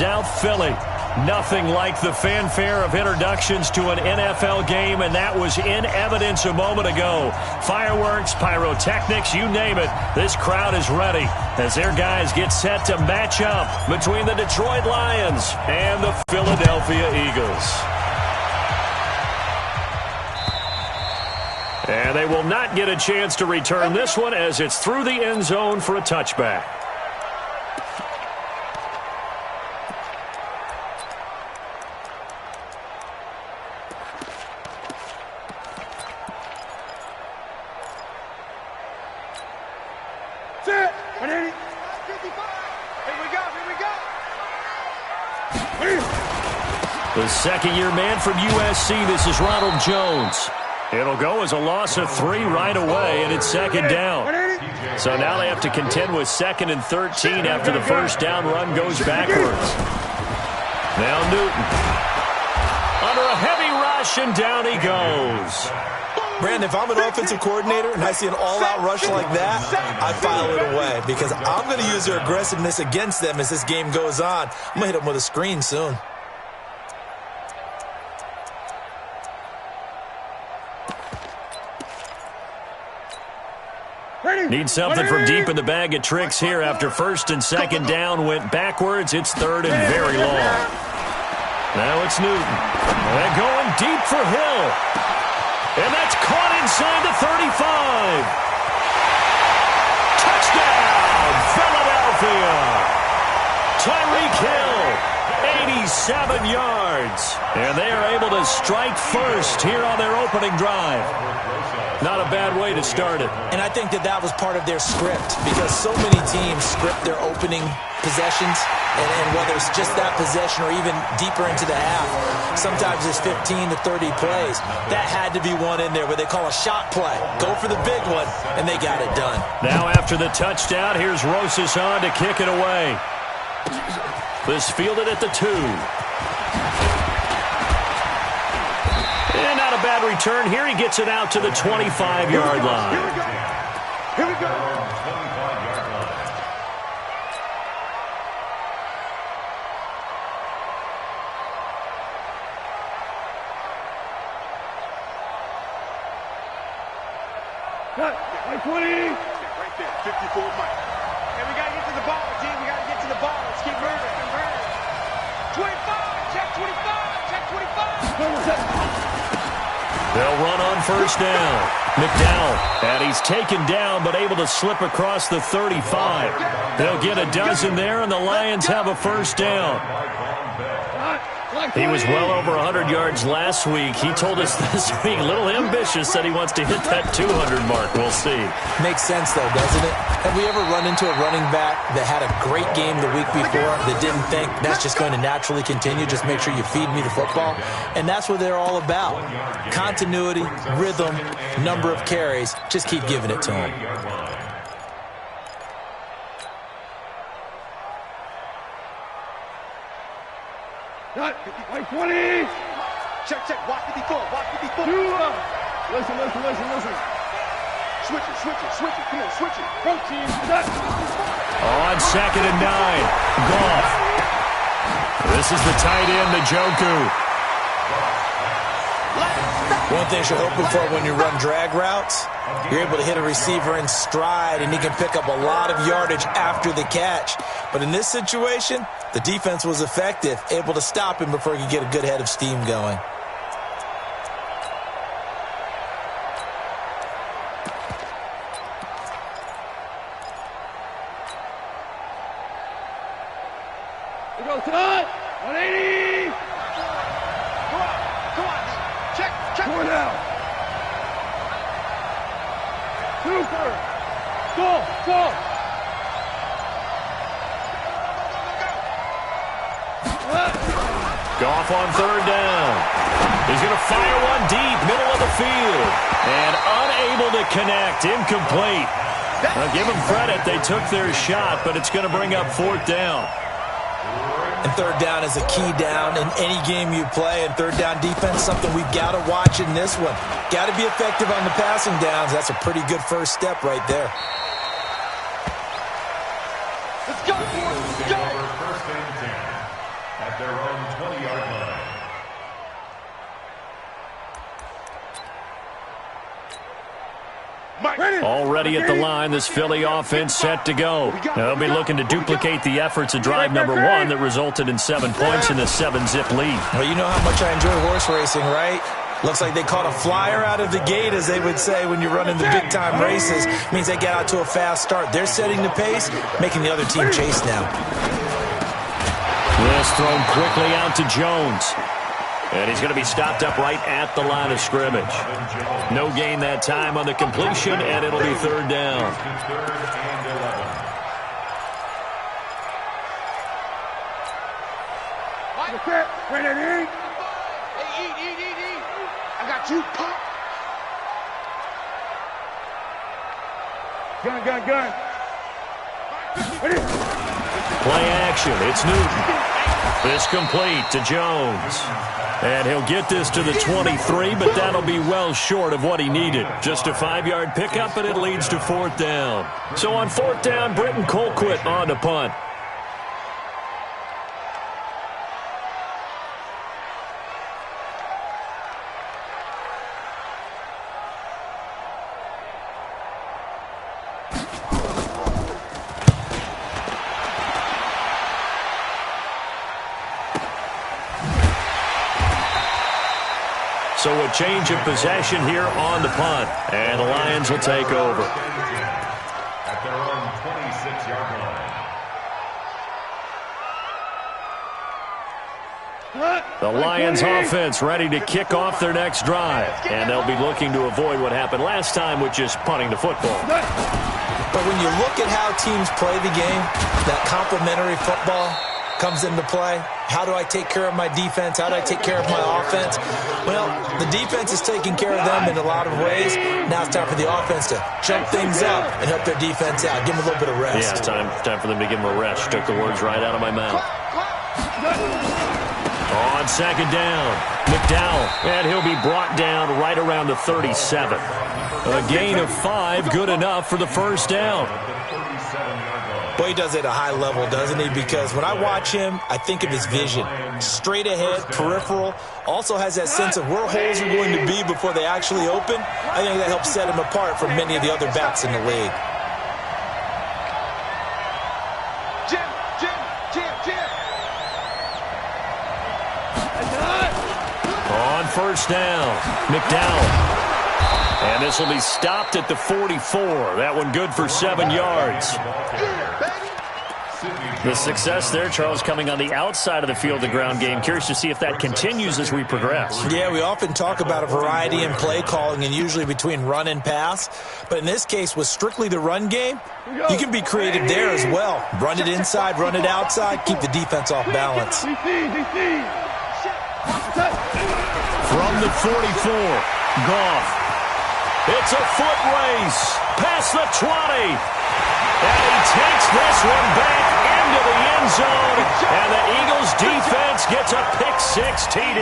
South Philly. Nothing like the fanfare of introductions to an NFL game, and that was in evidence a moment ago. Fireworks, pyrotechnics, you name it. This crowd is ready as their guys get set to match up between the Detroit Lions and the Philadelphia Eagles. And they will not get a chance to return this one as it's through the end zone for a touchback. The second-year man from USC, this is Ronald Jones. It'll go as a loss of 3 right away, and it's second down. So now they have to contend with 2nd and 13 after the first down run goes backwards. Now Newton. Under a heavy rush, and down he goes. Brandon, if I'm an offensive coordinator and I see an all-out rush like that, I file it away because I'm going to use their aggressiveness against them as this game goes on. I'm going to hit them with a screen soon. Need something from deep in the bag of tricks here after 1st and 2nd down went backwards. It's 3rd and very long. Now it's Newton. They're going deep for Hill. And that's caught inside the 35. Touchdown, Philadelphia. Tyreek Hill, 87 yards. And they are able to strike first here on their opening drive. Not a bad way to start it. And I think that was part of their script because so many teams script their opening possessions, and whether it's just that possession or even deeper into the half, sometimes it's 15 to 30 plays. That had to be one in there where they call a shot play. Go for the big one, and they got it done. Now after the touchdown, here's Rosas on to kick it away. This fielded at the 2. And not a bad return here. He gets it out to the 25-yard line. Here we go. Here we go. Cut. 20. Right there. 54 Mike. And we got to get to the ball, team. We got to get to the ball. Let's keep moving. 25. Check 25. Check 25. They'll run on 1st down. McDowell, and he's taken down but able to slip across the 35. They'll get a dozen there, and the Lions have a 1st down. He was well over 100 yards last week. He told us this week, a little ambitious, said he wants to hit that 200 mark. We'll see. Makes sense, though, doesn't it? Have we ever run into a running back that had a great game the week before that didn't think that's just going to naturally continue? Just make sure you feed me the football. And that's what they're all about. Continuity, rhythm, number of carries. Just keep giving it to them. Cut. 20. Check, check. Watch 54. Watch 54. Listen. Switch it. Come on, switch it. Go, team. On 2nd and 9. Goff. This is the tight end, Njoku. One thing you're hoping for when you run drag routes, you're able to hit a receiver in stride, and he can pick up a lot of yardage after the catch. But in this situation, the defense was effective, able to stop him before he could get a good head of steam going. Here goes tonight. 180. Come on. Check. 4 down. 2 first. Go. Goff on 3rd down. He's going to fire one deep, middle of the field. And unable to connect, incomplete. Now give them credit, they took their shot, but it's going to bring up 4th down. And 3rd down is a key down in any game you play. And 3rd down defense, something we've got to watch in this one. Got to be effective on the passing downs. That's a pretty good first step right there. Let's go. their own 20-yard line. Already at the line, this Philly offense set to go. They'll be looking to duplicate the efforts of drive number 1 that resulted in 7 points in the 7-zip lead. Well, you know how much I enjoy horse racing, right? Looks like they caught a flyer out of the gate, as they would say when you're running the big-time races. Means they get out to a fast start. They're setting the pace, making the other team chase now. This thrown quickly out to Jones. And he's going to be stopped up right at the line of scrimmage. No gain that time on the completion, and it'll be 3rd down. Ready to eat? Hey, eat. I got you. Gun. Ready? Play action. It's Newton. This complete to Jones. And he'll get this to the 23, but that'll be well short of what he needed. Just a 5-yard pickup, and it leads to 4th down. So on 4th down, Britton Colquitt on to punt. So a change of possession here on the punt. And the Lions will take over. At their own 26-yard line. The Lions offense ready to kick off their next drive. And they'll be looking to avoid what happened last time, which is punting the football. But when you look at how teams play the game, that complementary football comes into play. How do I take care of my defense? How do I take care of my offense? Well, the defense is taking care of them in a lot of ways. Now it's time for the offense to jump things up and help their defense out. Give them a little bit of rest. Yeah, it's time for them to give them a rest. You took the words right out of my mouth. On 2nd down, McDowell, and he'll be brought down right around the 37. A gain of 5, good enough for the 1st down. Boy, he does it at a high level, doesn't he? Because when I watch him, I think of his vision. Straight ahead, peripheral. Also has that sense of where holes are going to be before they actually open. I think that helps set him apart from many of the other backs in the league. Jim. On 1st down, McDowell. And this will be stopped at the 44. That one good for 7 yards. The success there, Charles, coming on the outside of the field, the ground game. Curious to see if that continues as we progress. Yeah, we often talk about a variety in play calling and usually between run and pass. But in this case, with strictly the run game, you can be creative there as well. Run it inside, run it outside, keep the defense off balance. From the 44, Goff. It's a foot race past the 20. And he takes this one back into the end zone. And the Eagles defense gets a pick-6 TD.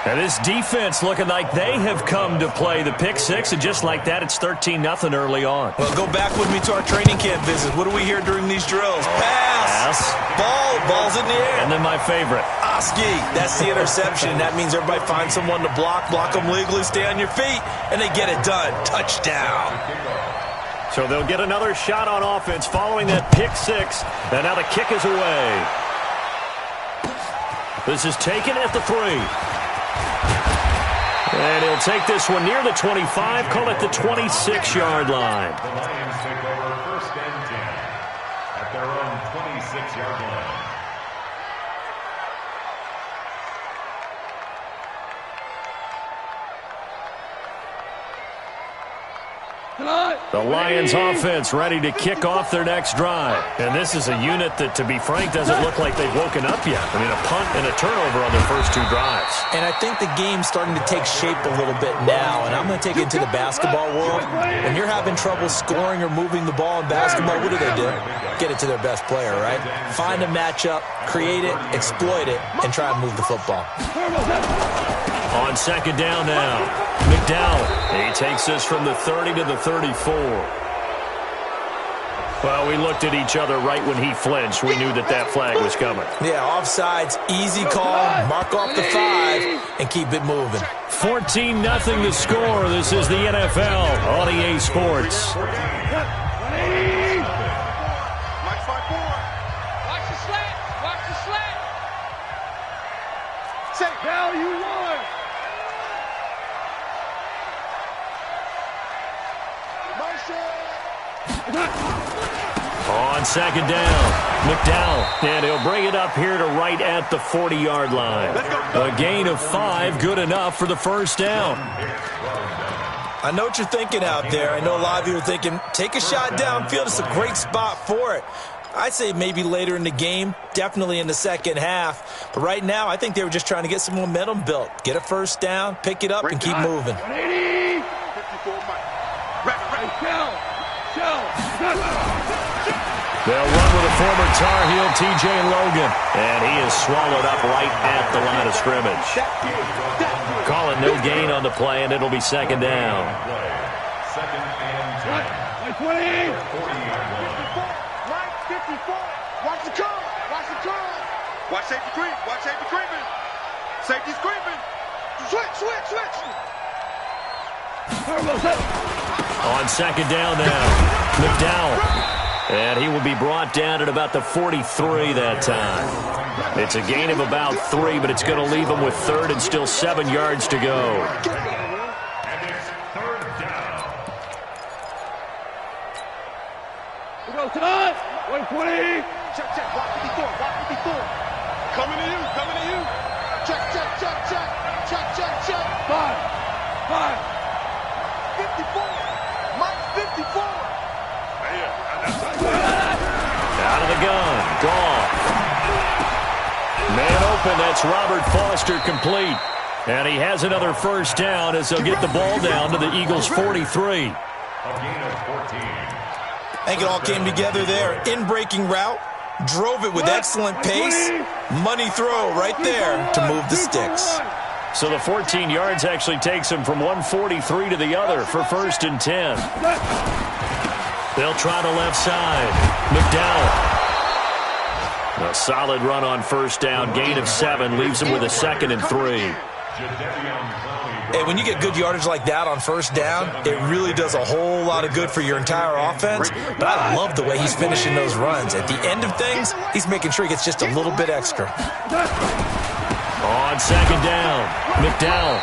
And this defense looking like they have come to play the pick-6. And just like that, it's 13-0 early on. Well, go back with me to our training camp visit. What do we hear during these drills? Pass. Ball's in the air. And then my favorite. Oski. That's the interception. That means everybody finds someone to block them legally, stay on your feet, and they get it done. Touchdown. So they'll get another shot on offense following that pick-6. And now the kick is away. This is taken at the 3. And he'll take this one near the 25, call it the 26-yard line. The Lions take over 1st and 10 at their own 26-yard line. The Lions offense ready to kick off their next drive. And this is a unit that, to be frank, doesn't look like they've woken up yet. I mean, a punt and a turnover on their first 2 drives. And I think the game's starting to take shape a little bit now. And I'm going to take it to the basketball world. When you're having trouble scoring or moving the ball in basketball, what do? Get it to their best player, right? Find a matchup, create it, exploit it, and try and move the football. On 2nd down now, McDowell. He takes this from the 30 to the 34. Well, we looked at each other right when he flinched. We knew that that flag was coming. Yeah, offsides, easy call, mark off the 5, and keep it moving. 14-0 the score. This is the NFL on EA Sports. Now you won. On second down, McDowell, and he'll bring it up here to right at the 40-yard line. A gain of 5, good enough for the first down. I know what you're thinking out there. I know a lot of you are thinking, take a shot downfield. It's a great spot for it. I'd say maybe later in the game, definitely in the second half. But right now, I think they were just trying to get some momentum built. Get a first down, pick it up, and keep moving. 180. They'll run with a former Tar Heel, T.J. Logan, and he is swallowed up right at the line of scrimmage. Call it no gain on the play, and it'll be second down. Second and 10. 20. 54. Watch the curl. Watch the curl. Watch safety creep. Watch safety creeping. Safety's creeping. Switch. On second down now, McDowell. And he will be brought down at about the 43 that time. It's a gain of about 3, but it's going to leave him with third and still 7 yards to go. And it's third down. We go, Todd. 120. Check. Walk 54. Coming to you. Check. 5. 54. Mike 54. Out of the gun, Goff. Man open, that's Robert Foster complete. And he has another first down as they'll get the ball down to the Eagles' 43. A gain of 14. I think it all came together there. In-breaking route, drove it with excellent pace. Money throw right there to move the sticks. So the 14 yards actually takes him from 143 to the other for first and 10. They'll try the left side. McDowell. A solid run on first down. Gain of 7 leaves him with a second and 3. Hey, when you get good yardage like that on first down, it really does a whole lot of good for your entire offense. But I love the way he's finishing those runs. At the end of things, he's making sure he gets just a little bit extra. On second down, McDowell.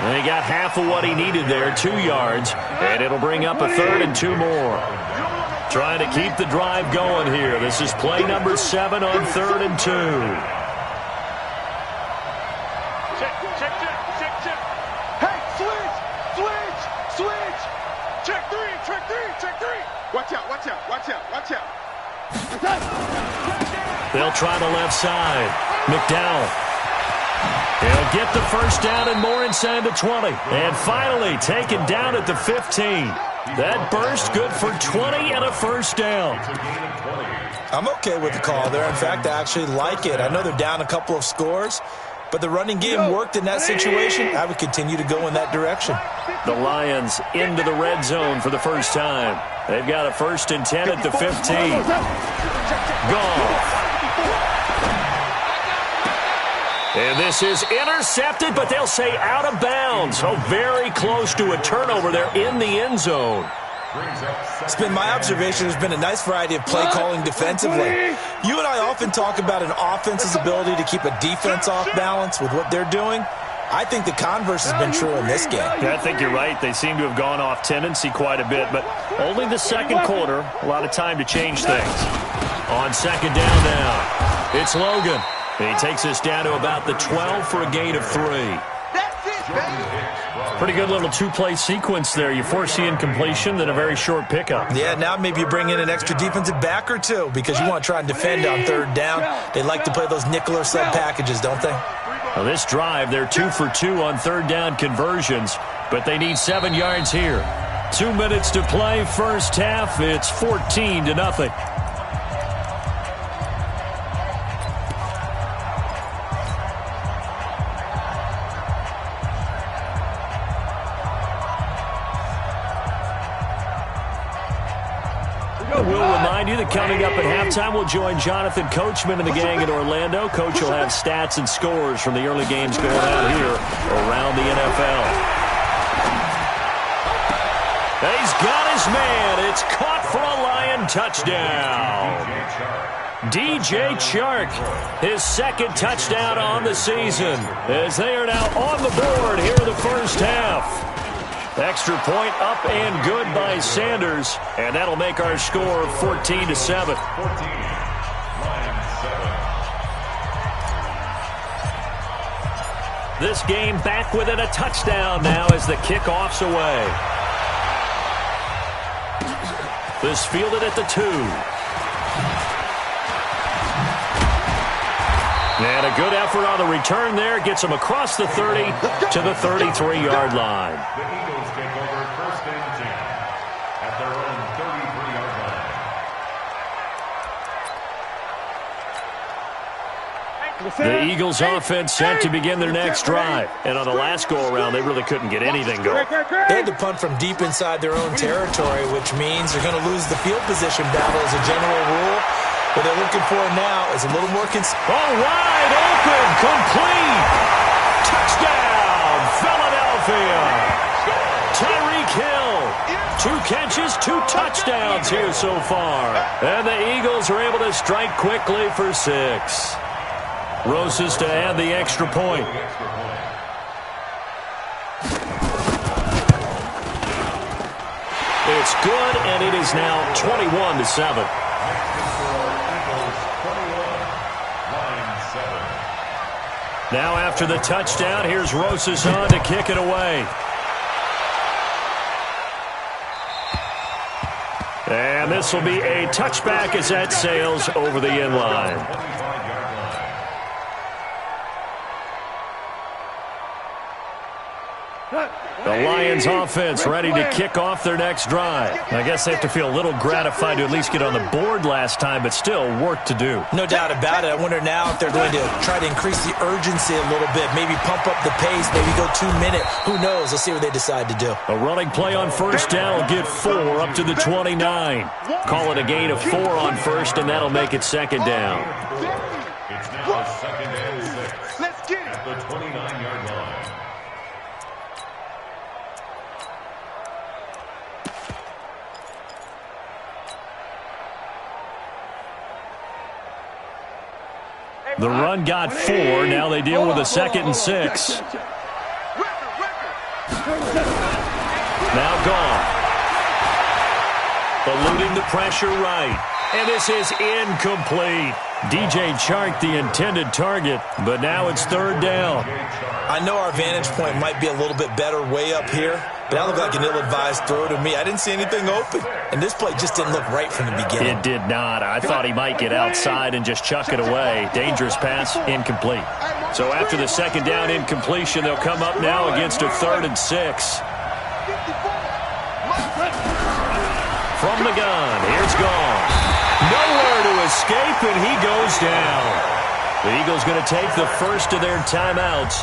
And he got half of what he needed there, 2 yards, and it'll bring up a third and 2 more. Trying to keep the drive going here. This is play number 7 on third and 2. Check. Hey, switch. Check 3. Watch out. They'll try the left side. McDowell. He'll get the first down and more inside the 20. And finally taken down at the 15. That burst good for 20 and a first down. I'm okay with the call there. In fact, I actually like it. I know they're down a couple of scores, but the running game worked in that situation. I would continue to go in that direction. The Lions into the red zone for the first time. They've got a first and 10 at the 15. Goff. And this is intercepted, but they'll say out of bounds. So very close to a turnover there in the end zone. It's been my observation there's been a nice variety of play calling defensively. You and I often talk about an offense's ability to keep a defense off balance with what they're doing. I think the converse has been true in this game. Yeah, I think you're right. They seem to have gone off tendency quite a bit, but only the second quarter, a lot of time to change things. On second down now, it's Logan. He takes us down to about the 12 for a gain of 3. That's it, baby. Pretty good little two-play sequence there. You force the incompletion, then a very short pickup. Yeah, now maybe you bring in an extra defensive back or two because you want to try and defend on third down. They like to play those nickel or sub packages, don't they? Well, this drive, they're 2 for 2 on third down conversions, but they need 7 yards here. 2 minutes to play, first half. It's 14-0. We'll remind you that coming up at halftime, we'll join Jonathan Coachman and the gang in Orlando. Coach will have stats and scores from the early games going out here around the NFL. He's got his man. It's caught for a Lion touchdown. DJ Chark, his second touchdown on the season, as they are now on the board here in the first half. Extra point up and good by Sanders, and that'll make our score 14-7. This game back within a touchdown now as the kickoff's away. This fielded at the 2. And a good effort on the return there. Gets him across the 30 to the 33-yard line. The Eagles take over first and 10 at their own 33-yard line. The Eagles offense set to begin their next drive. And on the last go-around, they really couldn't get anything going. They had to punt from deep inside their own territory, which means they're going to lose the field position battle as a general rule. What they're looking for now is a little more wide open, complete. Touchdown, Philadelphia. Tyreek Hill. 2 catches, 2 touchdowns here so far. And the Eagles are able to strike quickly for 6. Roses to add the extra point. It's good, and it is now 21-7. Now after the touchdown, here's Roses on to kick it away. And this will be a touchback as that sails over the end line. The Lions offense ready to kick off their next drive. I guess they have to feel a little gratified to at least get on the board last time, but still work to do. No doubt about it. I wonder now if they're going to try to increase the urgency a little bit, maybe pump up the pace, maybe go 2 minute. Who knows? Let's see what they decide to do. A running play on first down will get 4 up to the 29. Call it a gain of 4 on first, and that'll make it second down. It's now second and 6. Let's get it. At the 29-yard line. The run got 4. Now they deal with a 2nd and 6. Now gone. Eluding the pressure right. And this is incomplete. DJ Chark, the intended target, but now it's 3rd down. I know our vantage point might be a little bit better way up here, but that looked like an ill-advised throw to me. I didn't see anything open, and this play just didn't look right from the beginning. It did not. I thought he might get outside and just chuck it away. Dangerous pass, incomplete. So after the 2nd down incompletion, they'll come up now against a 3rd and 6. From the gun, here's gone. Nowhere to escape, and he goes down. The Eagles going to take the first of their timeouts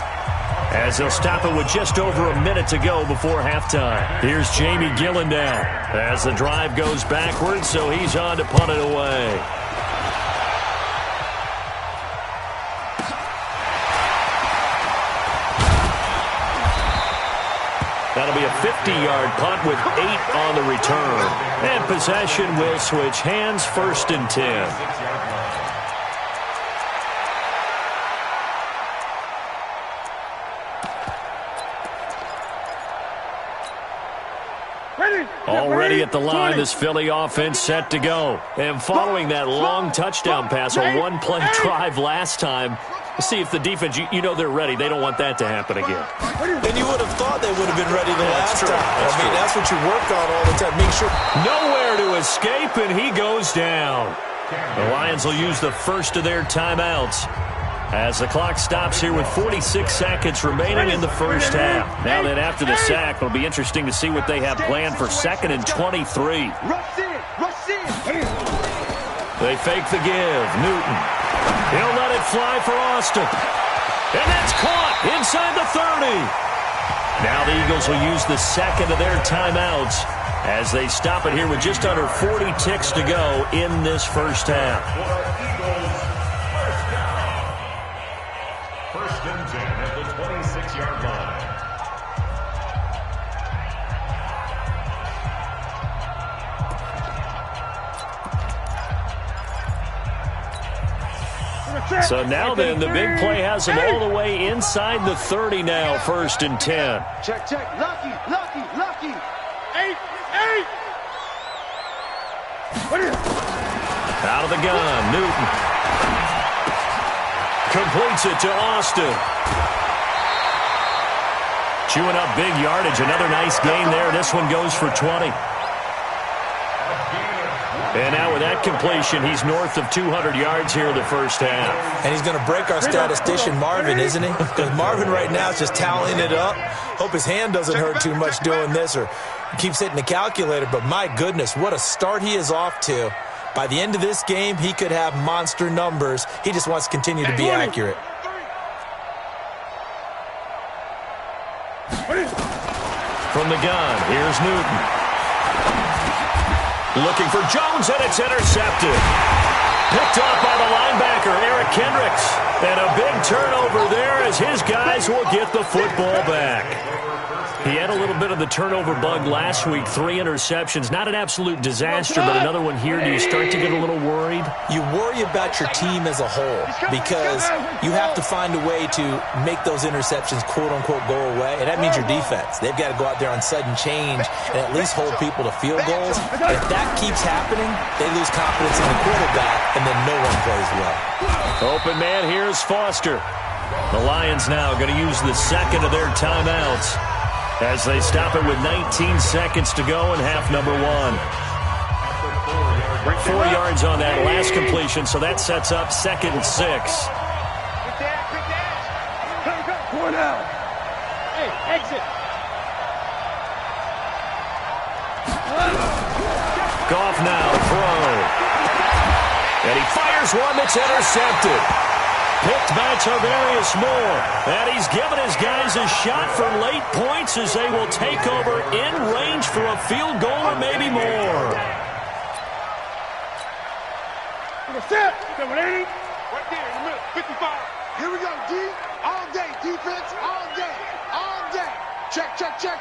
as they'll stop it with just over a minute to go before halftime. Here's Jamie Gillen down as the drive goes backwards, so he's on to punt it away. That'll be a 50-yard punt with 8 on the return. And possession will switch hands, 1st and 10. Already at the line, this Philly offense set to go. And following that long touchdown pass, a one-play drive last time, see if the defense, you know they're ready. They don't want that to happen again. And you would have thought they would have been ready the last time. I mean, that's what you work on all the time. Make sure. Nowhere to escape, and he goes down. The Lions will use the first of their timeouts as the clock stops here with 46 seconds remaining in the first half. Now then, after the sack, it'll be interesting to see what they have planned for 2nd and 23. Rush in. Rush in. They fake the give. Newton. He'll let it fly for Austin. And that's caught inside the 30. Now the Eagles will use the 2nd of their timeouts as they stop it here with just under 40 ticks to go in this first half. First and 10 at the 26-yard line. So now then, the big play has them all the way inside the 30 now, first and 10. Check, check. Lucky. 8. Out of the gun, Newton. Completes it to Austin. Chewing up big yardage. Another nice gain there. This one goes for 20. And now with that completion, he's north of 200 yards here in the first half. And he's going to break our statistician, Marvin, isn't he? Because Marvin right now is just tallying it up. Hope his hand doesn't hurt too much doing this, or he keeps hitting the calculator. But my goodness, what a start he is off to. By the end of this game, he could have monster numbers. He just wants to continue to be accurate. From the gun, here's Newton. Looking for Jones, and it's intercepted. Picked off by the linebacker, Eric Kendricks. And a big turnover there as his guys will get the football back. He had a little bit of the turnover bug last week, 3 interceptions. Not an absolute disaster, but another one here. Do you start to get a little worried? You worry about your team as a whole because you have to find a way to make those interceptions, quote-unquote, go away, and that means your defense. They've got to go out there on sudden change and at least hold people to field goals. And if that keeps happening, they lose confidence in the quarterback, and then no one plays well. Open man, here's Foster. The Lions now going to use the second of their timeouts as they stop it with 19 seconds to go in half number 1. 4 yards on that last completion, so that sets up 2nd and 6. Four down. Hey, exit. Goff now, throw. And he fires one that's intercepted. Picked by Tarvarius Moore. And he's given his guys a shot for late points as they will take over in range for a field goal or maybe more. Set. 80. Right there in the middle. 55. Here we go, D. All day. Defense all day. All day. Check. Check 9.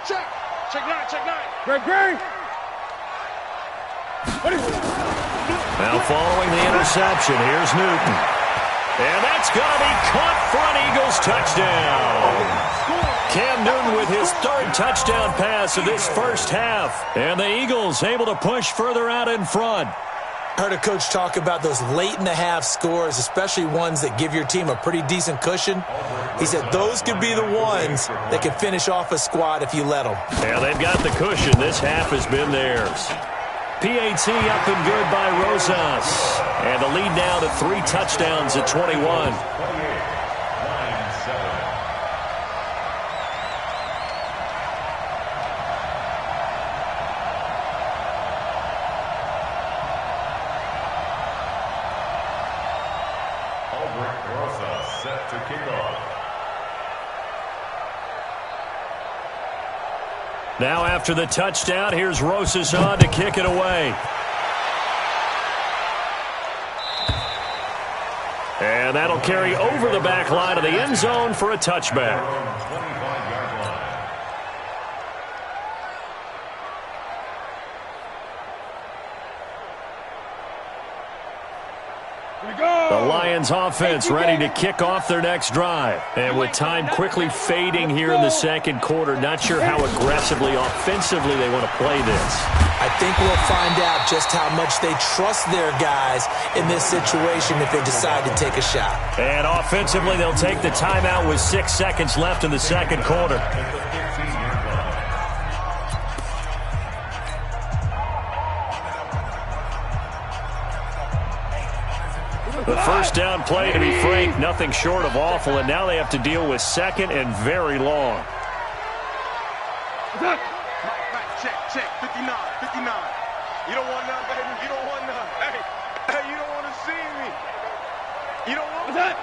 Great. Now following the interception, here's Newton. And that's going to be caught for an Eagles touchdown. Cam Newton with his 3rd touchdown pass of this first half. And the Eagles able to push further out in front. Heard a coach talk about those late-in-the-half scores, especially ones that give your team a pretty decent cushion. He said those could be the ones that can finish off a squad if you let them. Yeah, they've got the cushion. This half has been theirs. PAT up and good by Rosas. And the lead now to 3 touchdowns at 21. Rosas set to kick off. Now after the touchdown, here's Rosas on to kick it away. And that'll carry over the back line of the end zone for a touchback. 25-yard line. The Lions offense ready to kick off their next drive. And with time quickly fading here in the second quarter, not sure how aggressively, offensively they want to play this. I think we'll find out just how much they trust their guys in this situation if they decide to take a shot. And offensively, they'll take the timeout with 6 seconds left in the second quarter. The first down play, to be frank, nothing short of awful, and now they have to deal with 2nd and very long. Mike, check. 59. You don't want none, baby. You don't want none. Hey, you don't want to see me. You don't want that.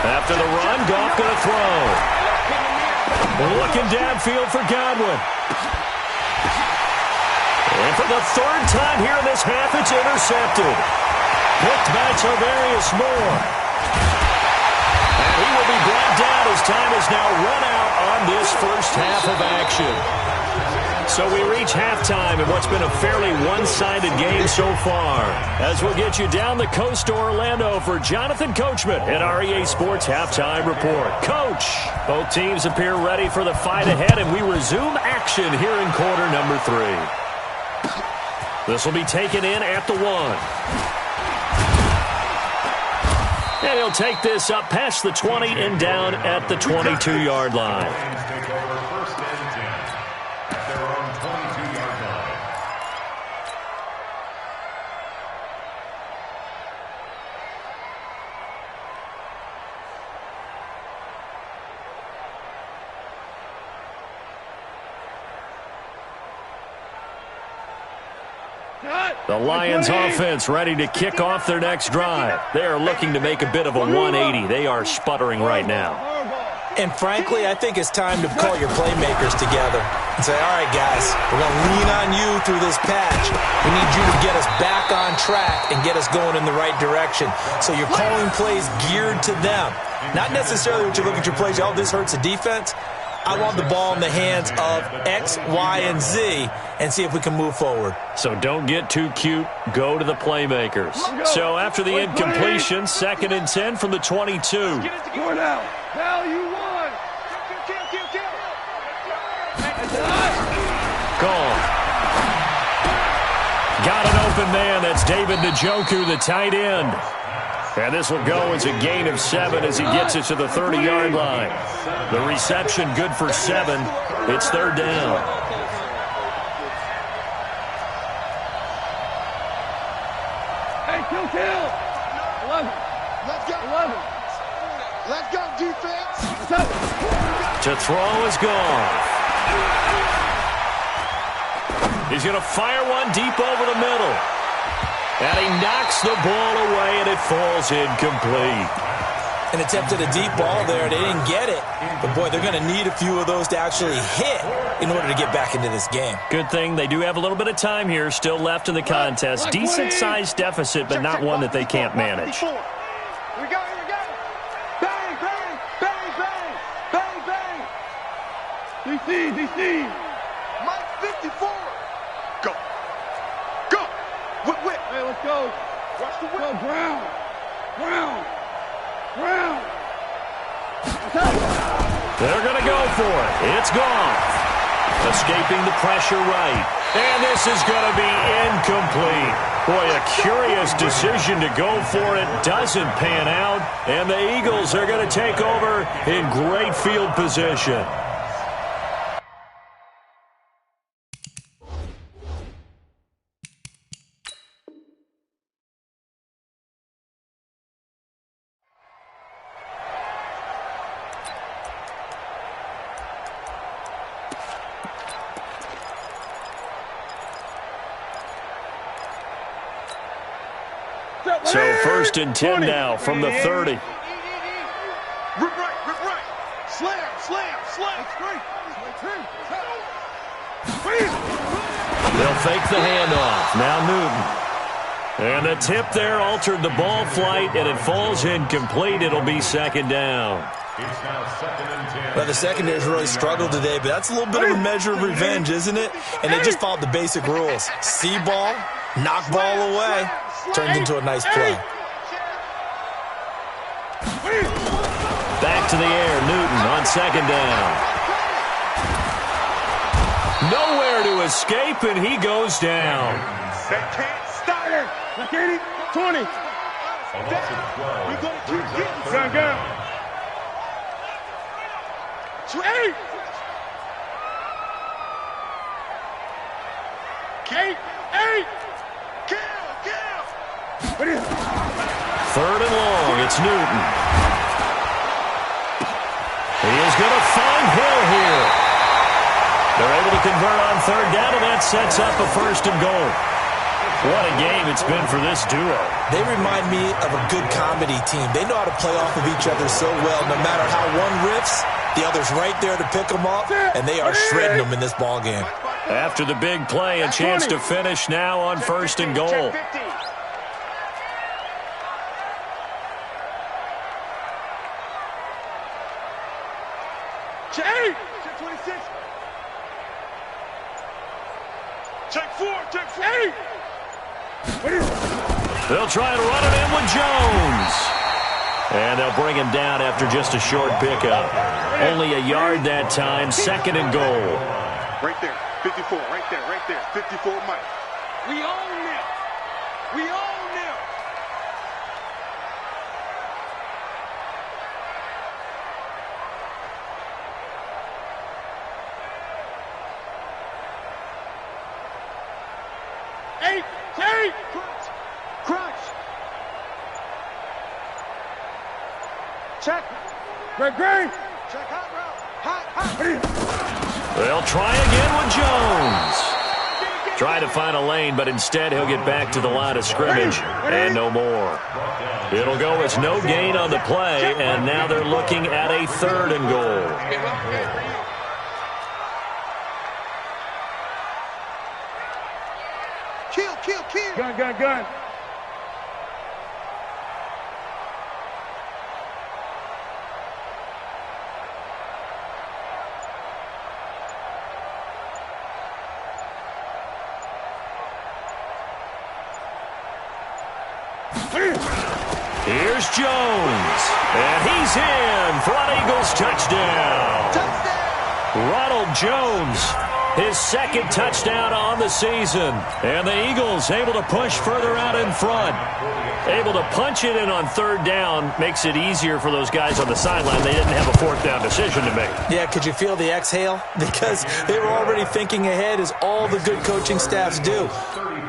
After the run, Goff going to throw. Looking downfield for Godwin. And for the third time here in this half, it's intercepted. Picked by Tavarius Moore. And he will be brought down as time is now run out on this first half of action. So we reach halftime in what's been a fairly one-sided game so far. As we'll get you down the coast to Orlando for Jonathan Coachman at REA Sports Halftime Report. Coach, both teams appear ready for the fight ahead, and we resume action here in quarter number 3. This will be taken in at the 1. And he'll take this up past the 20 and down at the 22-yard line. The Lions offense ready to kick off their next drive. They are looking to make a bit of a 180. They are sputtering right now. And frankly, I think it's time to call your playmakers together and say, all right, guys, we're going to lean on you through this patch. We need you to get us back on track and get us going in the right direction. So you're calling plays geared to them. Not necessarily what you look at your plays, oh, this hurts the defense. I want the ball in the hands of X, Y, and Z and see if we can move forward. So don't get too cute. Go to the playmakers. So after the incompletion, 2nd and 10 from the 22. Score now. Now you won. Kill. Call. Got an open man. That's David Njoku, the tight end. And this will go as a gain of 7 as he gets it to the 30-yard line. The reception good for 7. It's 3rd down. Hey, kill. 11. Let's go. 11. Let's go, defense. To throw is gone. He's going to fire one deep over the middle. And he knocks the ball away, and it falls incomplete. And attempted a deep ball there. They didn't get it. But, boy, they're going to need a few of those to actually hit in order to get back into this game. Good thing they do have a little bit of time here still left in the contest. Decent-sized deficit, but not one that they can't manage. Here we go. Bang. DC. Mike 54. Go. Whip. Hey, let's go. Watch the whip. Go, Brown. They're going to go for it. It's gone. Escaping the pressure right. And this is going to be incomplete. Boy, a curious decision to go for it. Doesn't pan out. And the Eagles are going to take over in great field position. So 1st and 10 now from the 30. Rip right. Slam. They'll fake the handoff. Now Newton. And the tip there altered the ball flight, and it falls incomplete. It'll be 2nd down. It's now 2nd and 10. Well, the secondary's really struggled today, but that's a little bit of a measure of revenge, isn't it? And they just followed the basic rules. See ball, knock ball away. Turns into a nice play. Back to the air, Newton on 2nd down. Nowhere to escape, and he goes down. They can't stop it. Look at it. 20. A loss of 12. We're going to keep getting Gun. Eight. Kill. 3rd and long, it's Newton. He is going to find Hill here. They're able to convert on 3rd down, and that sets up a 1st and goal. What a game it's been for this duo. They remind me of a good comedy team. They know how to play off of each other so well. No matter how one riffs, the other's right there to pick them up, and they are shredding them in this ball game. After the big play, a chance to finish now on 1st and goal. Check 26. Check 4. Check 8. They'll try and run it in with Jones. And they'll bring him down after just a short pickup. Only a yard that time, 2nd and goal. Right there, 54, right there, 54, Mike. We own them. We own them. Eight. Crunch. Check. Greg. Check hot route. Hot. They'll try again with Jones. Try to find a lane, but instead he'll get back to the line of scrimmage and no more. It'll go as no gain on the play, and now they're looking at a 3rd and goal. Kill. Gun. Here's Jones, and he's in for an Eagles touchdown. Ronald Jones, his 2nd touchdown on the season. And the Eagles able to push further out in front. Able to punch it in on 3rd down makes it easier for those guys on the sideline. They didn't have a 4th down decision to make. Yeah, could you feel the exhale? Because they were already thinking ahead, as all the good coaching staffs do.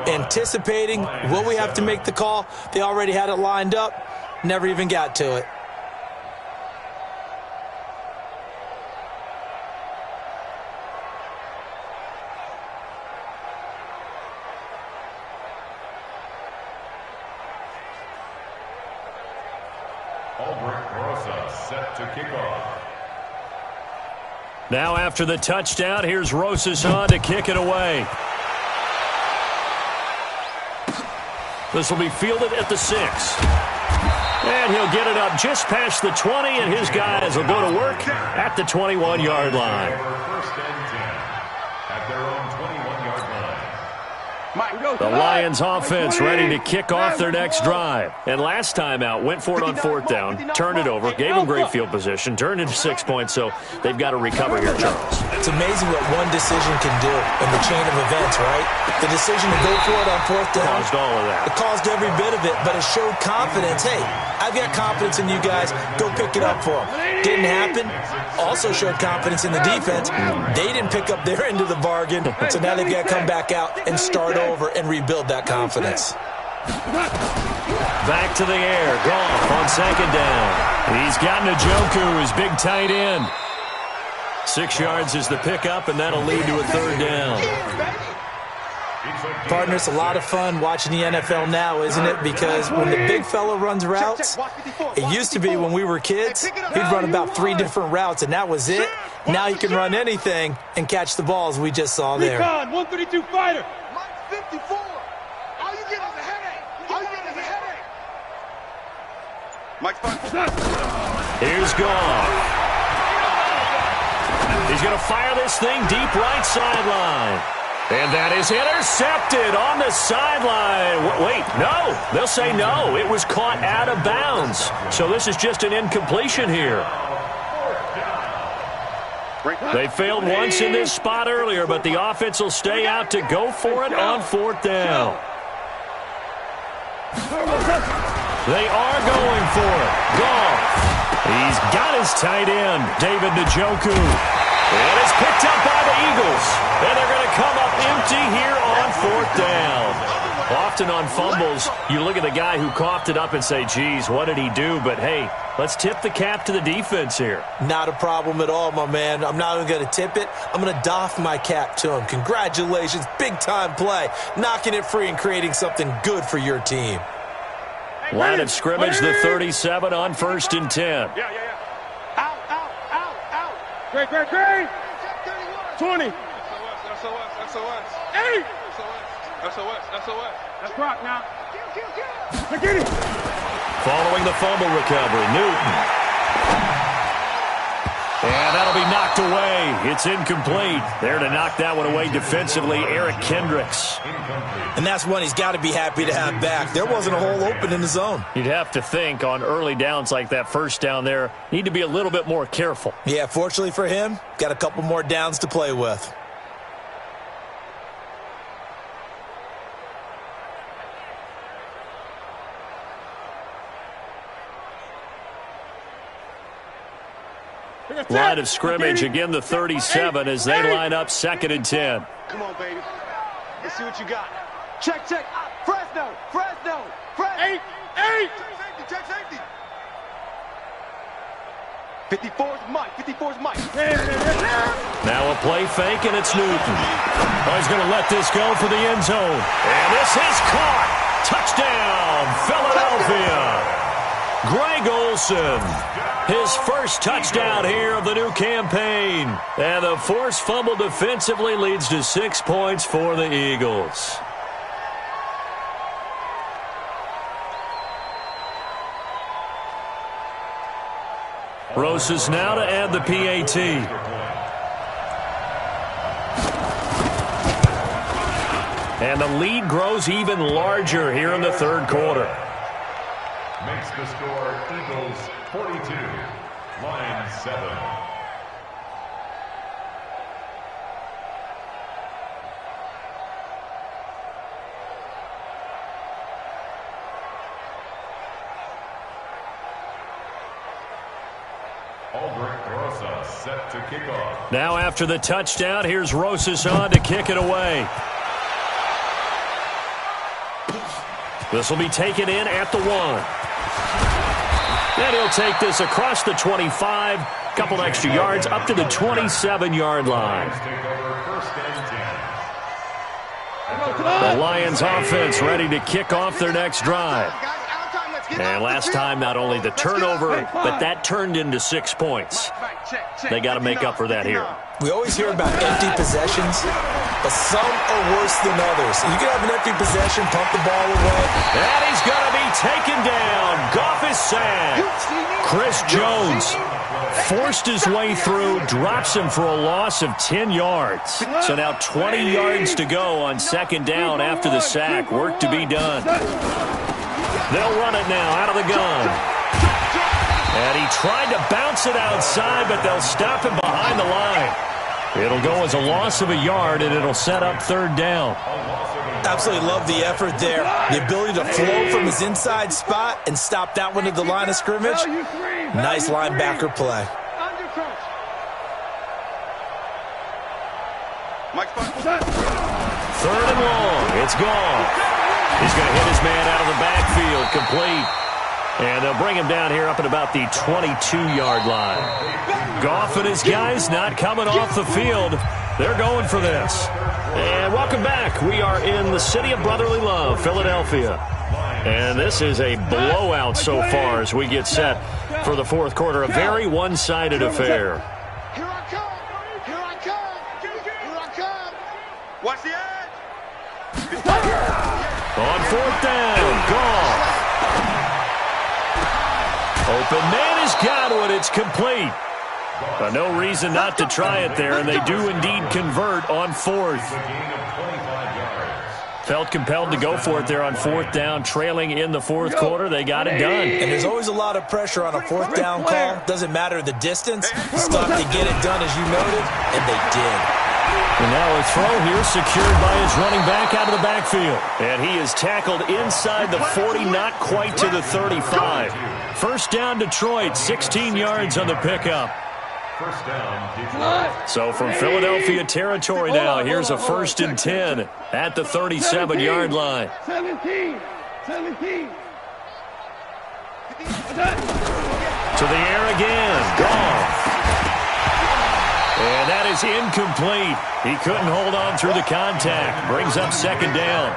Anticipating, will we have to make the call? They already had it lined up. Never even got to it. Set to kick off. Now after the touchdown, here's Rosas on to kick it away. This will be fielded at the 6. And he'll get it up just past the 20, and his guys will go to work at the 21-yard line. 1st and 10 at their own 21-yard line. The Lions offense ready to kick off their next drive. And last time out, went for it on 4th down, turned it over, gave them great field position, turned into 6 points, so they've got to recover here, Charles. It's amazing what one decision can do in the chain of events, right? The decision to go for it on 4th down. Caused all of that. It caused every bit of it, but it showed confidence. Hey, I've got confidence in you guys. Go pick it up for them. Didn't happen. Also showed confidence in the defense. They didn't pick up their end of the bargain, so now they've got to come back out and start over and rebuild that confidence. Back to the air. Goff on 2nd down. He's got Njoku, his big tight end. 6 yards is the pickup, and that'll lead to a 3rd down. Partner, it's a lot of fun watching the NFL now, isn't it? Because when the big fella runs routes, it used to be when we were kids, he'd run about 3 different routes, and that was it. Now he can run anything and catch the balls we just saw there. 132 fighter. Mike 54. All you get is a headache. All you get is a headache. Mike's fine. Here's Goff. He's going to fire this thing deep right sideline. And that is intercepted on the sideline. Wait, no. They'll say no. It was caught out of bounds. So this is just an incompletion here. They failed once in this spot earlier, but the offense will stay out to go for it on 4th down. They are going for it. Goff. He's got his tight end, David Njoku. And it's picked up by the Eagles. And they're going to come up empty here on 4th down. Often on fumbles, you look at the guy who coughed it up and say, geez, what did he do? But, hey, let's tip the cap to the defense here. Not a problem at all, my man. I'm not even going to tip it. I'm going to doff my cap to him. Congratulations. Big-time play. Knocking it free and creating something good for your team. Line of scrimmage, the 37 on 1st and 10. Yeah. Out. Great. 20. SOS. Hey! SOS. SOS. SOS. Let's rock now. Get it. Following the fumble recovery, Newton. And that'll be knocked away. It's incomplete. There to knock that one away defensively, Eric Kendricks. And that's one he's got to be happy to have back. There wasn't a hole open in the zone. You'd have to think on early downs like that first down there, need to be a little bit more careful. Yeah, fortunately for him, got a couple more downs to play with. Line of scrimmage, again the 37 as they line up 2nd and 10. Come on, baby. Let's see what you got. Check. Fresno. 8. Check safety. 54's Mike. Now a play fake, and it's Newton. Oh, he's going to let this go for the end zone. And this is caught. Touchdown, Philadelphia. Greg Olsen, his first touchdown here of the new campaign. And the forced fumble defensively leads to 6 points for the Eagles. Rosas now to add the PAT. And the lead grows even larger here in the 3rd quarter. Makes the score Eagles 42, line 7. Aldrich Rosas set to kick off. Now after the touchdown, here's Rosas on to kick it away. This will be taken in at the 1. And he'll take this across the 25, couple extra yards, up to the 27-yard line. The Lions offense ready to kick off their next drive. And last time, not only the turnover, but that turned into 6 points. They got to make up for that here. We always hear about empty possessions, but some are worse than others. You can have an empty possession, pump the ball away. And he's going to be taken down. Goff is sacked. Chris Jones forced his way through, drops him for a loss of 10 yards. So now 20 yards to go on 2nd down after the sack. Work to be done. They'll run it now out of the gun. And he tried to bounce it outside, but they'll stop him behind the line. It'll go as a loss of a yard, and it'll set up 3rd down. Absolutely love the effort there. The ability to flow from his inside spot and stop that one at the line of scrimmage. Nice linebacker play. 3rd and long. It's gone. He's going to hit his man out of the backfield, complete. And they'll bring him down here up at about the 22-yard line. Goff and his guys not coming off the field. They're going for this. And welcome back. We are in the city of brotherly love, Philadelphia. And this is a blowout so far as we get set for the 4th quarter. A very one-sided affair. Here I come. Here I come. Here I come. Watch the edge. On 4th down, Goff. Open man is Godwin. It's complete. No reason not to try it there, and they do indeed convert on 4th. Felt compelled to go for it there on 4th down, trailing in the 4th quarter. They got it done. And there's always a lot of pressure on a 4th down call. Doesn't matter the distance. Stuff to get it done, as you noted, and they did. And now a throw here secured by his running back out of the backfield. And he is tackled inside the 40, not quite to the 35. 1st down, Detroit, 16 yards on the pickup. 1st down, Detroit. So from Philadelphia territory now, here's a 1st and 10 at the 37-yard line. 17. To the air again, Goff. And that is incomplete. He couldn't hold on through the contact. Brings up 2nd down.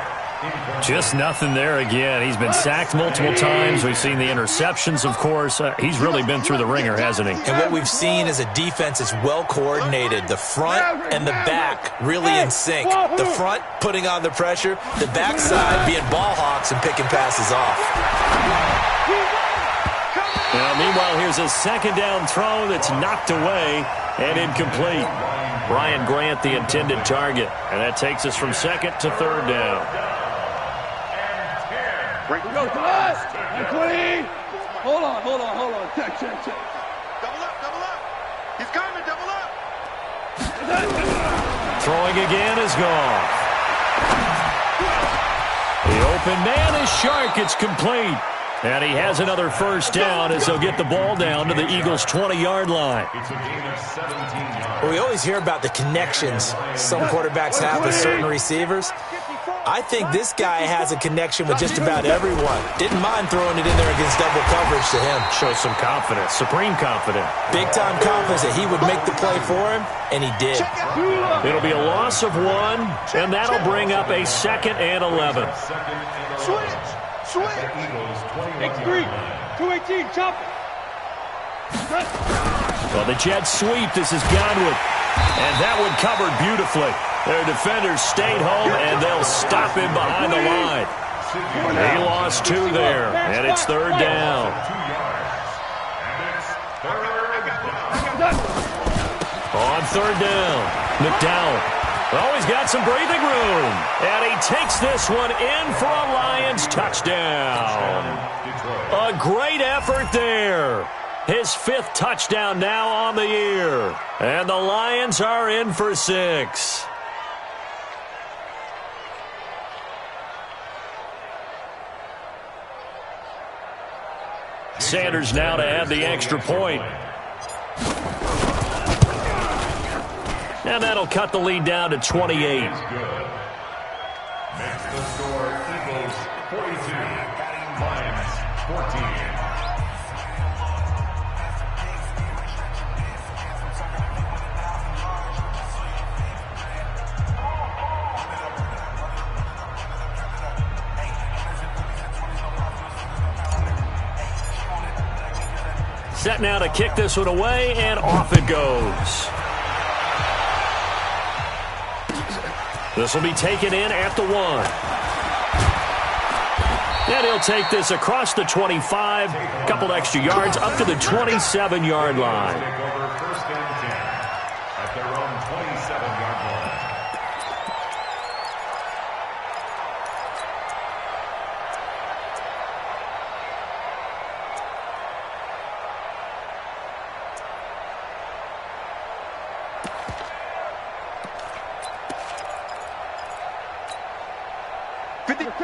Just nothing there again. He's been sacked multiple times. We've seen the interceptions, of course. He's really been through the ringer, hasn't he? And what we've seen is a defense that's well coordinated. The front and the back really in sync. The front putting on the pressure, the backside being ball hawks and picking passes off. Now, meanwhile, here's a second down throw that's knocked away and incomplete. Brian Grant, the intended target. And that takes us from second to third down. Go to us. 20. Hold on. Check. Double up. He's coming, double up. Throwing again is gone. The open man is Shark. It's complete. And he has another first down as they'll get the ball down to the Eagles' 20-yard line. It's a gain of 17 yards. Well, we always hear about the connections some quarterbacks have with certain receivers. I think this guy has a connection with just about everyone. Didn't mind throwing it in there against double coverage to him. Shows some confidence, supreme confidence. Big-time confidence that he would make the play for him, and he did. It'll be a loss of 1, and that'll bring up a 2nd and 11. Switch. X3. 218. Chop it. Well, the jet sweep. This is Godwin. And that one covered beautifully. Their defenders stayed home, and they'll stop him behind the line. He lost 2 there, and it's third down. On third down, McDowell. Oh, he's got some breathing room. And he takes this one in for a Lions touchdown. A great effort there. His 5th touchdown now on the year. And the Lions are in for 6. Sanders now to add the extra point. And that'll cut the lead down to 28. Next to score, Eagles 42, Lions 14. Set now to kick this one away, and off it goes. This will be taken in at the 1. And he'll take this across the 25, a couple extra yards, up to the 27-yard line. Take over 1st and 10 at their own 27-yard line.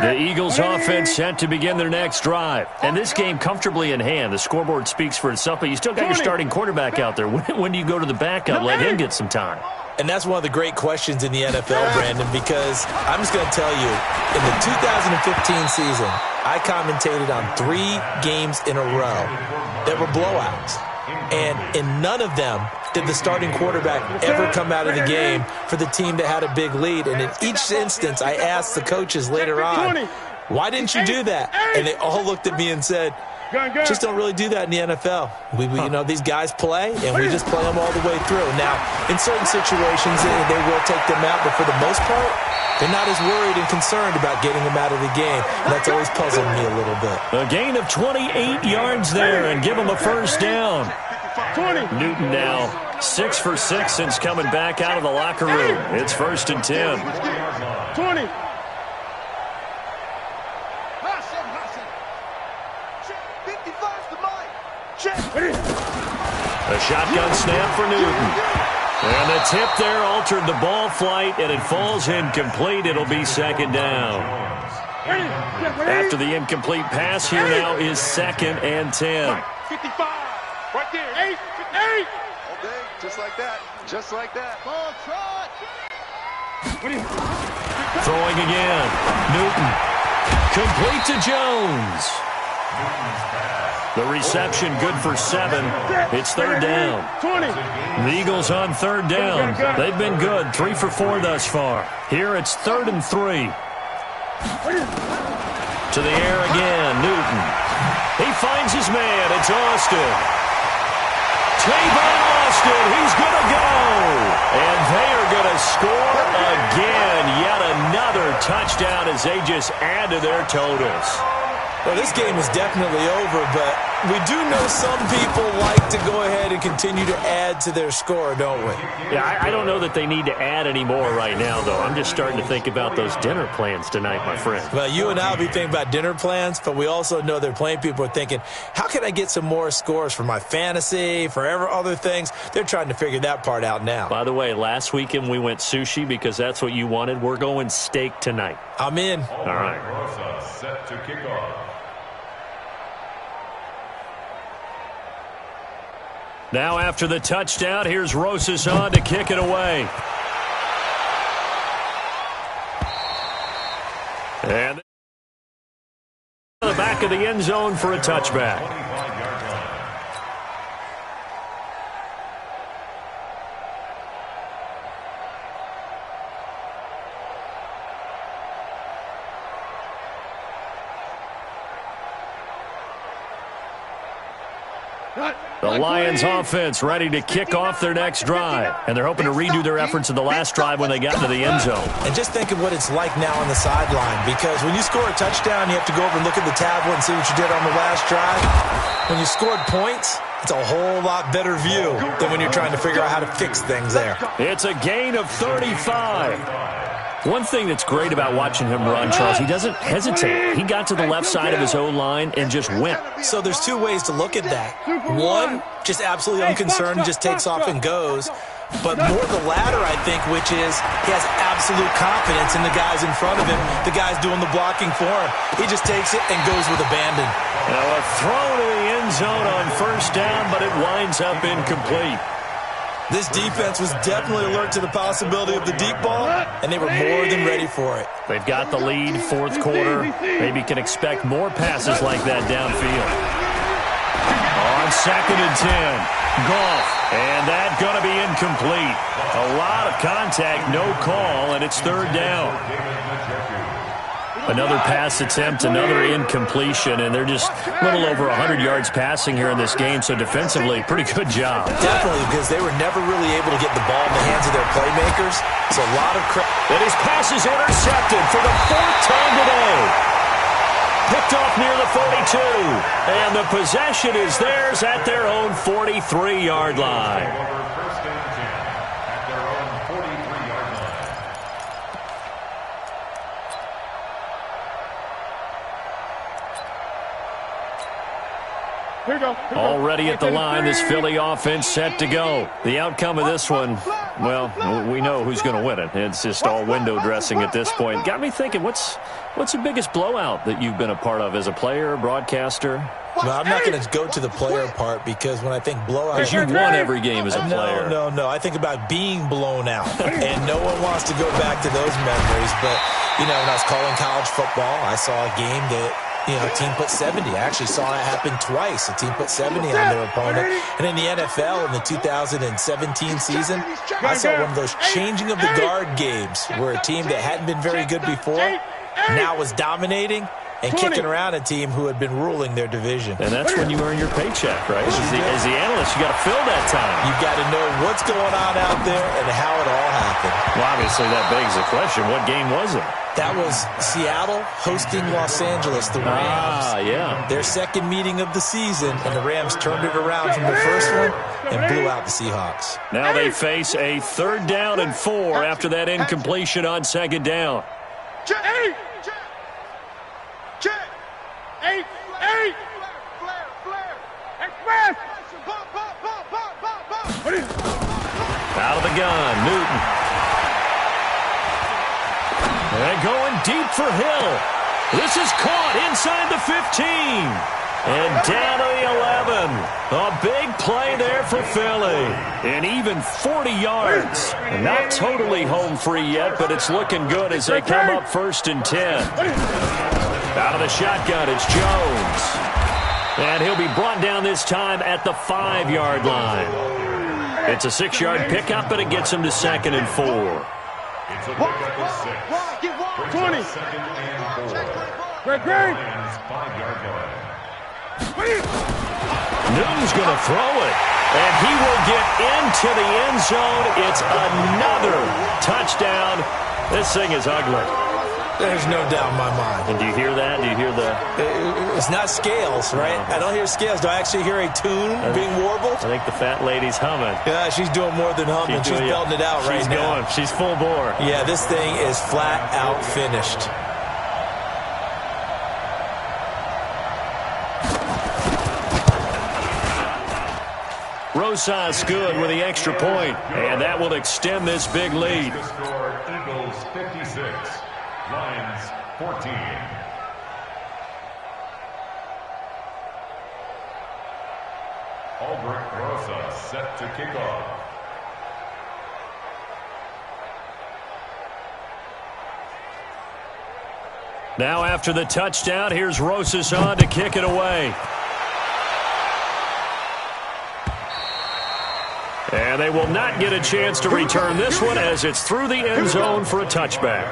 The Eagles offense set to begin their next drive. And this game comfortably in hand. The scoreboard speaks for itself, but you still got your starting quarterback out there. When do you go to the backup? Let him get some time. And that's one of the great questions in the NFL, Brandon, because I'm just going to tell you, in the 2015 season, I commentated on 3 games in a row that were blowouts. And in none of them did the starting quarterback ever come out of the game for the team that had a big lead. And in each instance, I asked the coaches later on, why didn't you do that? And they all looked at me and said, just don't really do that in the NFL. You know, these guys play, and we just play them all the way through. Now, in certain situations, they will take them out, but for the most part, they're not as worried and concerned about getting them out of the game. And that's always puzzled me a little bit. A gain of 28 yards there and give them a first down. Newton now 6 for 6 since coming back out of the locker room. It's 1st and 10. 20. A shotgun snap for Newton. And the tip there altered the ball flight, and it falls incomplete. It'll be 2nd down. After the incomplete pass, here now is 2nd and 10. 55. Right there. 8. Okay, just like that. Just like that. Ball trot. Throwing again. Newton. Complete to Jones. The reception good for 7. It's 3rd down. 20. The Eagles on 3rd down. They've been good. 3 for 4 thus far. Here it's 3rd and 3. To the air again, Newton. He finds his man. It's Austin. Tavon Austin, he's going to go. And they are going to score again. Yet another touchdown as they just add to their totals. Well, this game is definitely over, but we do know some people like to go ahead and continue to add to their score, don't we? Yeah, I don't know that they need to add any more right now, though. I'm just starting to think about those dinner plans tonight, my friend. Well, you and I will be thinking about dinner plans, but we also know they're playing people are thinking, how can I get some more scores for my fantasy, for other things? They're trying to figure that part out now. By the way, last weekend we went sushi because that's what you wanted. We're going steak tonight. I'm in. All right. Set to kick off. Now after the touchdown, here's Rosas on to kick it away. And the back of the end zone for a touchback. The Lions offense ready to kick off their next drive. And they're hoping to redo their efforts in the last drive when they got into the end zone. And just think of what it's like now on the sideline, because when you score a touchdown, you have to go over and look at the tablet and see what you did on the last drive. When you scored points, it's a whole lot better view than when you're trying to figure out how to fix things there. It's a gain of 35. One thing that's great about watching him run, Charles, he doesn't hesitate. He got to the left side of his own line and just went. So there's two ways to look at that. One, just absolutely unconcerned, just takes off and goes. But more the latter, I think, which is he has absolute confidence in the guys in front of him, the guys doing the blocking for him. He just takes it and goes with abandon. Now a throw to the end zone on first down, but it winds up incomplete. This defense was definitely alert to the possibility of the deep ball, and they were more than ready for it. They've got the lead, fourth quarter. Maybe can expect more passes like that downfield. On 2nd and 10, Goff, and that's going to be incomplete. A lot of contact, no call, and it's 3rd down. Another pass attempt, another incompletion, and they're just a little over 100 yards passing here in this game, so defensively, pretty good job. Definitely, because they were never really able to get the ball in the hands of their playmakers. It's a lot of credit. And his pass is intercepted for the 4th time today. Picked off near the 42, and the possession is theirs at their own 43-yard line. First and 10 at their own 43-yard line. Already at the line, this Philly offense set to go. The outcome of this one, well, we know who's going to win it. It's just all window dressing at this point. Got me thinking, what's the biggest blowout that you've been a part of as a player, broadcaster? No, I'm not going to go to the player part, because when I think blowout... Because you won every game as a player. No. I think about being blown out, and no one wants to go back to those memories. But, when I was calling college football, I saw a game that... a team put 70. I actually saw it happen twice. A team put 70 on their opponent. And in the NFL, in the 2017 season, I saw one of those changing of the guard games where a team that hadn't been very good before now was dominating and kicking around a team who had been ruling their division. And that's when you earn your paycheck, right? As the analyst, you got to fill that time. You've got to know what's going on out there and how it all happened. Well, obviously, that begs the question, what game was it? That was Seattle hosting Los Angeles, the Rams. Yeah. Their second meeting of the season, and the Rams turned it around from the first one and blew out the Seahawks. Now they face a 3rd down and 4 after that incompletion on 2nd down. Check. Express. Out of the gun, Newton. And going deep for Hill. This is caught inside the 15. And down to the 11. A big play there for Philly. And even 40 yards. And not totally home free yet, but it's looking good as they come up 1st and 10. Out of the shotgun, it's Jones. And he'll be brought down this time at the 5-yard line. It's a 6-yard pickup, but it gets him to 2nd and 4. It's a pickup of 6. Brings 20. up second and 4. Great, great. Lions 5-yard line. Newton's going to throw it, and he will get into the end zone. It's another touchdown. This thing is ugly. There's no doubt in my mind. And do you hear that? Do you hear the... It's not scales, right? No. I don't hear scales. Do I actually hear a tune being warbled? I think the fat lady's humming. Yeah, she's doing more than humming. She's belting it out right now. She's full bore. Yeah, this thing is flat out finished. Rosas good with the extra point, and that will extend this big lead. The score, Eagles 56, Lions 14. Aldrich Rosas set to kick off. Now after the touchdown, here's Rosas on to kick it away. And they will not get a chance to return this one as it's through the end zone for a touchback.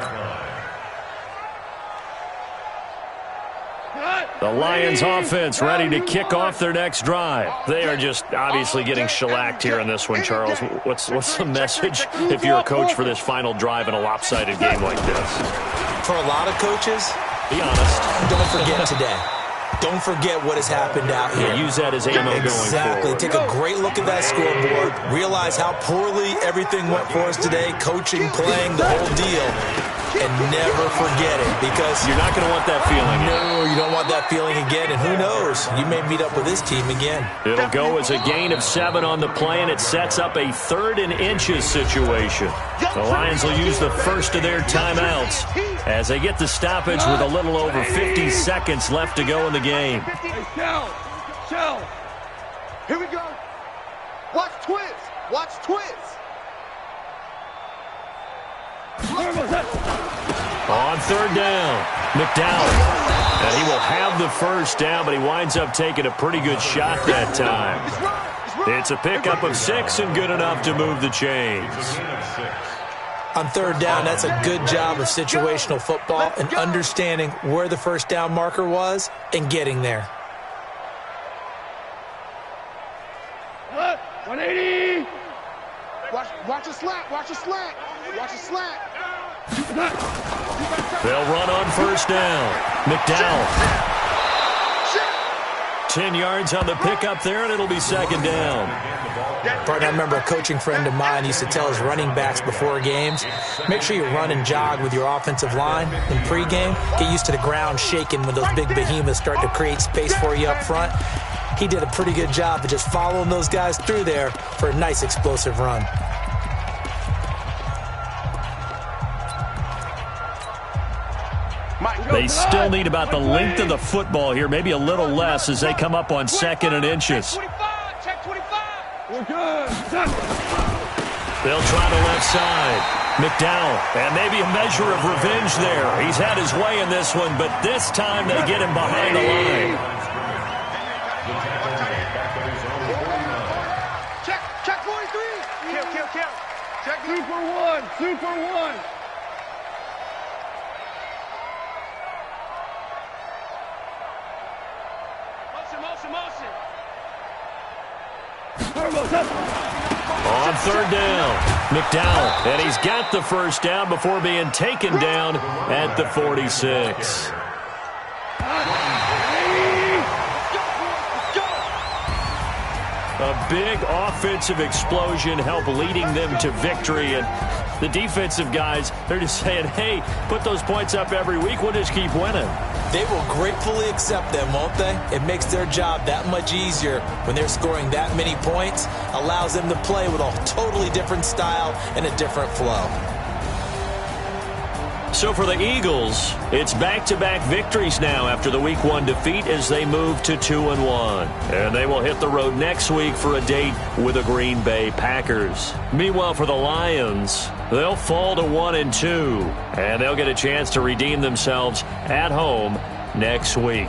The Lions offense ready to kick off their next drive. They are just obviously getting shellacked here in this one, Charles. What's the message if you're a coach for this final drive in a lopsided game like this? For a lot of coaches, be honest. Don't forget today. Don't forget what has happened out here. Yeah, use that as ammo going forward. Exactly. Take a great look at that scoreboard. Realize how poorly everything went for us today. Coaching, playing, the whole deal. And never forget it, because you're not going to want that feeling. No, you don't want that feeling again. And who knows? You may meet up with this team again. It'll go as a gain of 7 on the play, and it sets up a 3rd and inches situation. The Lions will use the first of their timeouts as they get the stoppage with a little over 50 seconds left to go in the game. Shell. Here we go. Watch Twiz. Watch Twiz. On 3rd down, McDowell. And he will have the first down, but he winds up taking a pretty good shot that time. It's a pickup of 6 and good enough to move the chains. On 3rd down, that's a good job of situational football and understanding where the first down marker was and getting there. 180. Watch a slant. Watch a slant. Watch a slant. They'll run on 1st down. McDowell. 10 yards on the pickup there, and it'll be 2nd down. Partner, I remember a coaching friend of mine used to tell his running backs before games, make sure you run and jog with your offensive line in pregame. Get used to the ground shaking when those big behemoths start to create space for you up front. He did a pretty good job of just following those guys through there for a nice explosive run. They still need about the length of the football here, maybe a little less as they come up on 2nd and inches. Check 25. We're good. They'll try the left side. McDowell, and maybe a measure of revenge there. He's had his way in this one, but this time they get him behind the line. Check 43. Kill. Check Super one. Motion. On 3rd down, McDowell, and he's got the first down before being taken down at the 46. A big offensive explosion helped leading them to victory, and the defensive guys, they're just saying, hey, put those points up every week, we'll just keep winning. They will gratefully accept them, won't they? It makes their job that much easier when they're scoring that many points, allows them to play with a totally different style and a different flow. So for the Eagles, it's back-to-back victories now after the Week 1 defeat as they move to 2-1. And they will hit the road next week for a date with the Green Bay Packers. Meanwhile, for the Lions, they'll fall to 1-2, and they'll get a chance to redeem themselves at home next week.